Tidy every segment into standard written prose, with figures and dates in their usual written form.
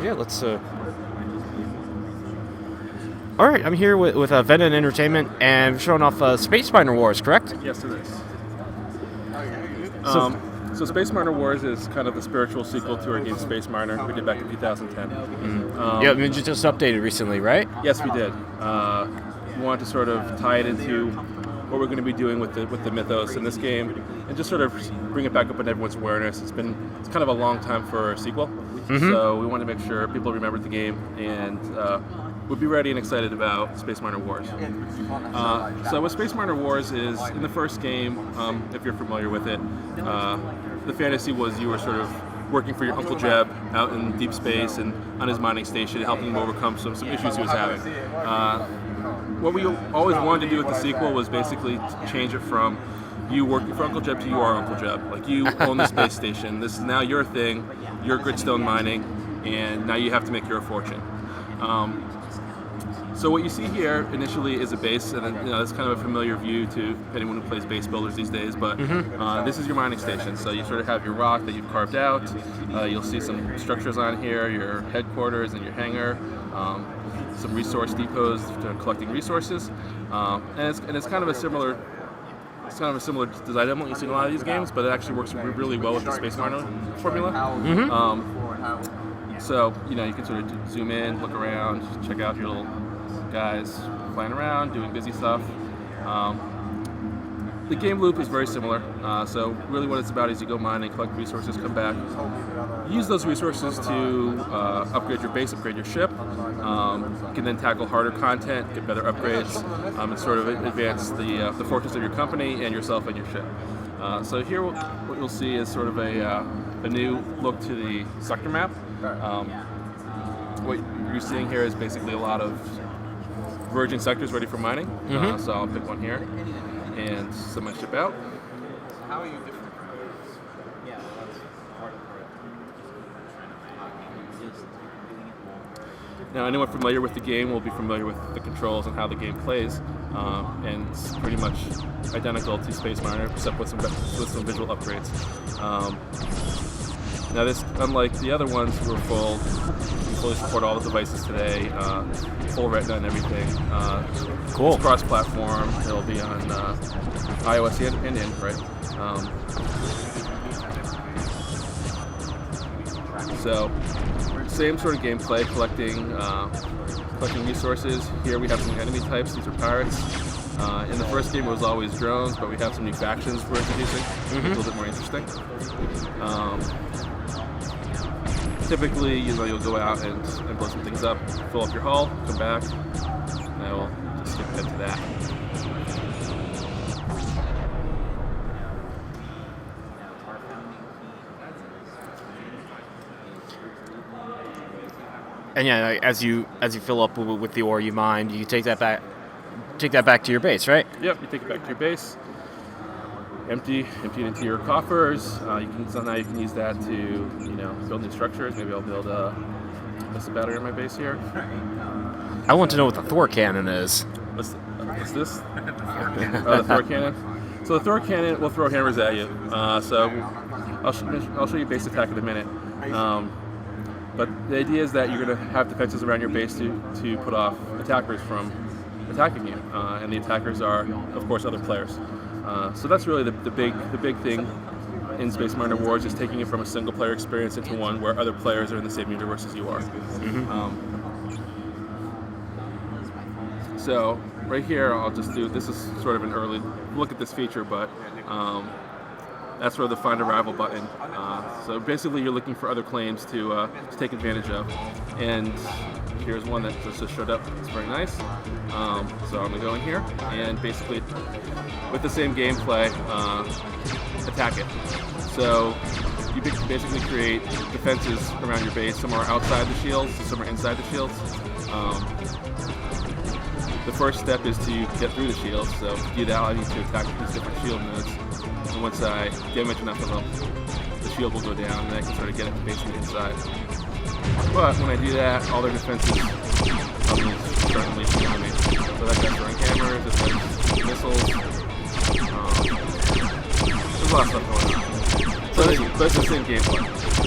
yeah, let's. All right, I'm here with Venom Entertainment, and showing off Space Miner Wars, correct? Yes, it is. So, So Space Miner Wars is kind of the spiritual sequel to our game Space Miner we did back in 2010. yeah, I mean, you just updated recently, right? Yes, we did. We wanted to sort of tie it into what we're going to be doing with the mythos in this game, and just sort of bring it back up in everyone's awareness. It's kind of a long time for a sequel, so we want to make sure people remembered the game and would be ready and excited about Space Miner Wars. So what Space Miner Wars is, in the first game, if you're familiar with it, the fantasy was you were sort of working for your Uncle Jeb out in deep space and on his mining station, helping him overcome some issues he was having. What we always wanted to do with the sequel was basically change it from you working for Uncle Jeb to you are Uncle Jeb. Like, you own the space station. This is now your thing. You're gritstone mining, and now you have to make your fortune. So what you see here initially is a base, and it's kind of a familiar view to anyone who plays base builders these days, but this is your mining station. So you sort of have your rock that you've carved out. You'll see some structures on here, your headquarters and your hangar, some resource depots for collecting resources, and it's kind of a similar design element you see in a lot of these games, but it actually works really well with the Space Miner formula. So you can sort of zoom in, look around, check out your little guys flying around, doing busy stuff. The game loop is very similar. So really what it's about is you go mine and collect resources, come back, use those resources to upgrade your base, upgrade your ship. You can then tackle harder content, get better upgrades, and sort of advance the fortunes of your company and yourself and your ship. So here what you'll see is sort of a new look to the sector map. What you're seeing here is basically a lot of virgin sectors ready for mining. So I'll pick one here and send my ship out. How are you different? Now, anyone familiar with the game will be familiar with the controls and how the game plays, and it's pretty much identical to Space Miner, except with some visual upgrades. Now, this, unlike the other ones, we fully support all the devices today, full Retina and everything. Cool. It's cross-platform. It'll be on iOS and Android. So, same sort of gameplay, collecting resources. Here we have some enemy types. These are pirates. In the first game it was always drones, but we have some new factions we're introducing. It's a little bit more interesting. Typically, you'll go out and blow some things up, fill up your hull, come back, and I will just skip ahead to that. And yeah, as you fill up with the ore you mined, you take that back to your base, right? Yep, you take it back to your base, empty it into your coffers. Now you can use that to build new structures. Maybe I'll build a battery on my base here. I want to know what the Thor cannon is. What's this? The Thor cannon. So the Thor cannon will throw hammers at you. So I'll show you base attack in a minute. But the idea is that you're going to have defenses around your base to put off attackers from attacking you, and the attackers are, of course, other players. So that's really the big thing in Space Miner Wars, is taking it from a single player experience into one where other players are in the same universe as you are. So right here, I'll just do, this is sort of an early look at this feature, but that's where the Find a Rival button. So basically, you're looking for other claims to take advantage of, and here's one that just showed up. It's very nice. So I'm gonna go in here and basically, with the same gameplay, attack it. So you basically create defenses around your base. Some are outside the shields, some are inside the shields. The first step is to get through the shields. So to do that, I need to attack these different shield nodes. And once I damage enough of them, the shield will go down, and I can sort of get it basically inside. But when I do that, all their defenses start unleashing on me. So that guy's throwing hammers, this guy's missiles. There's a lot of stuff going on. but it's the same gameplay.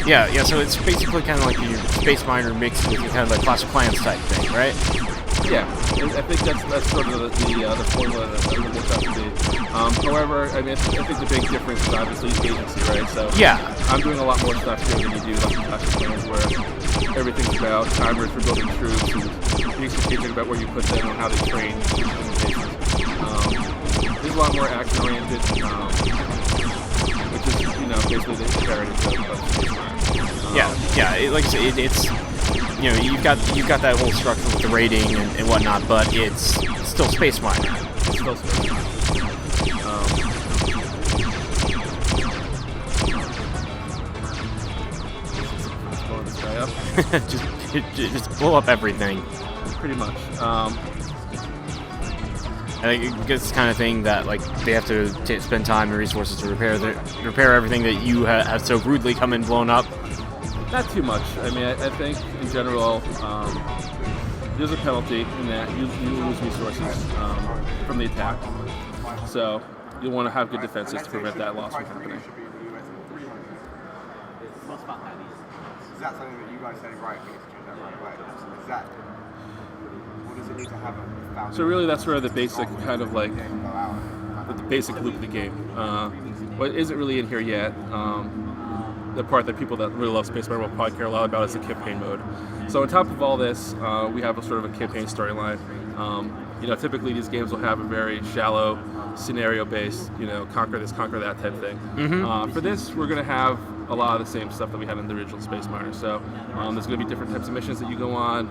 Yeah. So it's basically kind of like your Space Miner mixed with kind of like Clash of Clans type thing, right? Yeah, I think that's sort of the formula that it works out to be. However, I mean, I think the big difference is obviously agency, right? So Yeah. I'm doing a lot more stuff here than you do like Clash of Clans, where everything's about timers for building troops and being strategic about where you put them and how they train. There's a lot more action oriented, which is basically the comparative of Space Miner. Yeah. Like I said, it's you've got that whole structure with the rating and whatnot, but it's still Space Miner. It's still Space Miner. Let's blow this guy up. just blow up everything. Pretty much. I think it's the kind of thing that like they have to spend time and resources to repair everything that you have so rudely come and blown up. Not too much. I mean, I think in general, there's a penalty in that you lose resources from the attack. So you'll want to have good defenses to prevent that loss from happening. Is that something that you guys say, right, we need to change that right away? Is that, what does it need to have a foundation? So really that's where the basic kind of like, the basic loop of the game. What isn't really in here yet, the part that people that really love Space Miner will probably care a lot about is the campaign mode. So on top of all this, we have a sort of a campaign storyline. Typically these games will have a very shallow, scenario-based, conquer this, conquer that type thing. Mm-hmm. For this, we're going to have a lot of the same stuff that we had in the original Space Miner. So there's going to be different types of missions that you go on.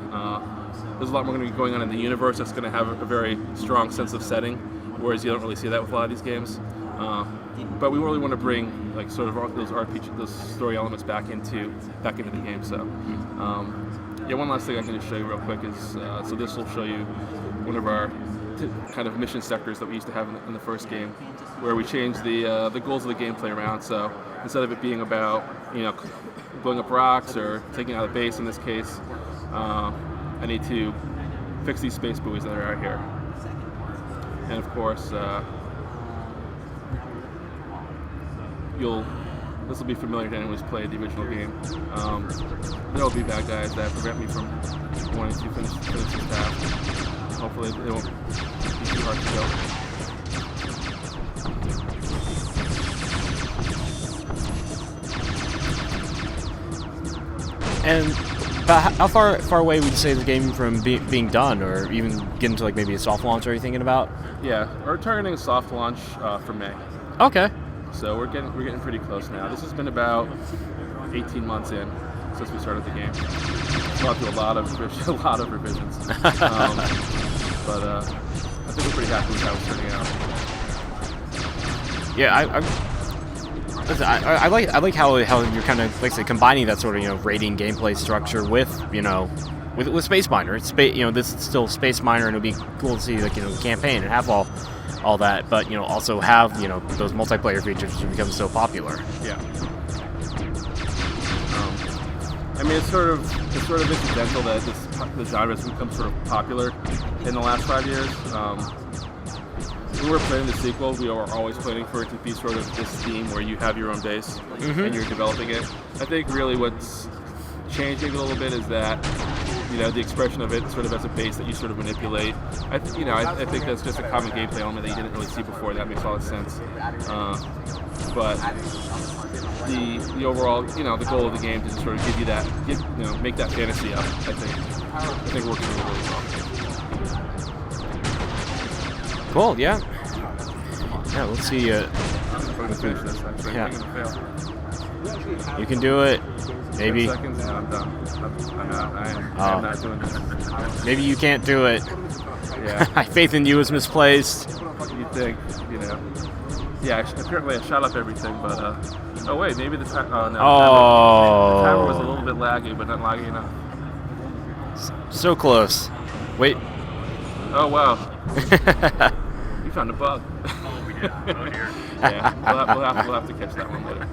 There's a lot more going to be going on in the universe that's going to have a very strong sense of setting, whereas you don't really see that with a lot of these games. But we really want to bring like sort of those RPG, those story elements back into the game. So one last thing I can just show you real quick is so this will show you one of our kind of mission sectors that we used to have in the first game, where we changed the goals of the gameplay around. So instead of it being about blowing up rocks or taking out a base in this case, I need to fix these space buoys that are out here. And of course, this will be familiar to anyone who's played the original game. There will be bad guys that prevent me from wanting to finish this task. Hopefully it won't be too hard to kill. And about how far away would you say the game from being done, or even getting to like maybe a soft launch? Are you thinking about? Yeah, we're targeting a soft launch for May. Okay. So we're getting pretty close now. This has been about 18 months in since we started the game. We've gone through a lot of revisions, but I think we're pretty happy with how it's turning out. Yeah, I like how you're kind of like say combining that sort of rating gameplay structure with with Space Miner. It's this is still Space Miner, and it'll be cool to see the campaign and have all that, but also have those multiplayer features which have become so popular. Yeah. I mean, it's sort of incidental that the genre has become sort of popular in the last 5 years. When we were planning the sequel, we were always planning for it to be sort of this theme where you have your own base and you're developing it. I think really what's changing a little bit is that the expression of it sort of as a base that you sort of manipulate. I think that's just a common gameplay element that you didn't really see before. That makes a lot of sense. But the overall, the goal of the game is to sort of give you that, make that fantasy up. I think working really well. Cool. Yeah. Yeah. Let's see. I'm going to finish this. Actually, Yeah. I'm going to fail. You can do it. Maybe. 10 seconds and I'm done. I'm not doing this. Maybe you can't do it. Yeah. My faith in you is misplaced. You'd think, Yeah, apparently I shot up everything, but oh wait, maybe the time. Oh no. The timer was a little bit laggy, but not laggy enough. So close. Wait. Oh wow. You found a bug. Yeah, we'll have to catch that one later.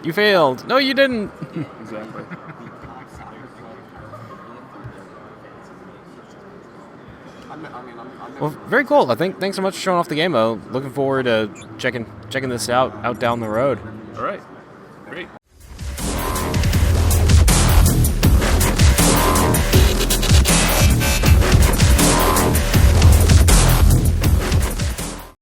You failed. No, you didn't. Exactly. I'm Well, very cool. I think thanks so much for showing off the game, though. Looking forward to checking this out down the road. All right, great.